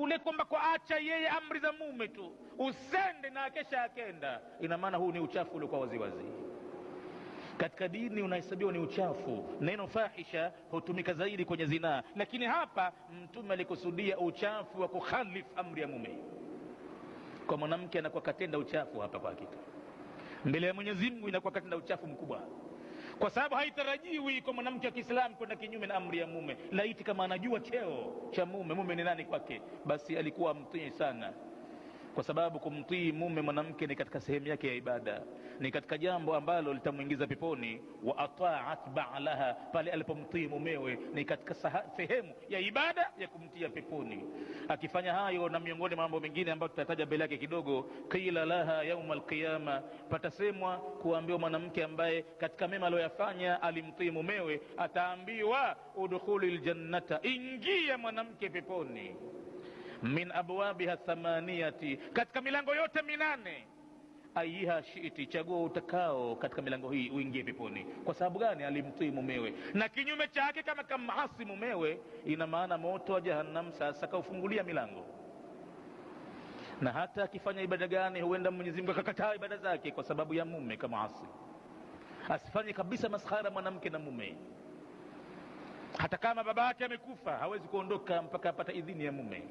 kule kwamba kuacha yeye amri za mume tu, usende na kesha akenda, ina maana huu ni uchafu uliokuwa waziwazi. Katika dini unahesabiwa ni uchafu. Neno fahisha hutumika zaidi kwenye zinaa, lakini hapa Mtume alikusudia uchafu wa kukhalif amri ya mume. Kwa mwanamke anakuwa katenda uchafu hapa, kwa hakika mbele ya Mwenyezi Mungu inakuwa katenda uchafu mkubwa, kwa sababu haitarajiwi kwa mwanamke wa Kiislamu kwenda kinyume na amri ya mume. Laiti kama anajua cheo cha mume ni nani kwake, basi alikuwa mtii sana, kwa sababu kumtii mume mwanamke ni katika sehemu yake ya ibada, ni katika jambo ambalo litamuingiza peponi. Wa ata'at ba'laha, pale alipomtii mumewe ni katika sehemu ya ibada ya kumtia peponi. Akifanya hayo na miongoni mwa mambo mengine ambayo tutataja mbele yake kidogo, qila laha yawm alqiyama, patasemwa kuambiwa mwanamke ambaye katika mema aliyofanya alimtii mumewe, ataambiwa udkhulil jannata, ingia mwanamke peponi, min abwabiha thamaniyati, katika milango yote 8, ayiha shiiti, chagua utakao katika milango hii uingie peponi. Kwa sababu gani? Alimtii mumewe. Na kinyume chake, kama kamasi mumewe, ina maana moto wa jahannam sasa kaufungulia milango. Na hata akifanya ibada gani, huenda Mwenyezi Mungu akakataa ibada zake kwa sababu ya mume. Kama asi asifanye kabisa maskhara mwanamke na mume. Hata kama baba yake amekufa, hawezi kuondoka mpaka apata idhini ya mume.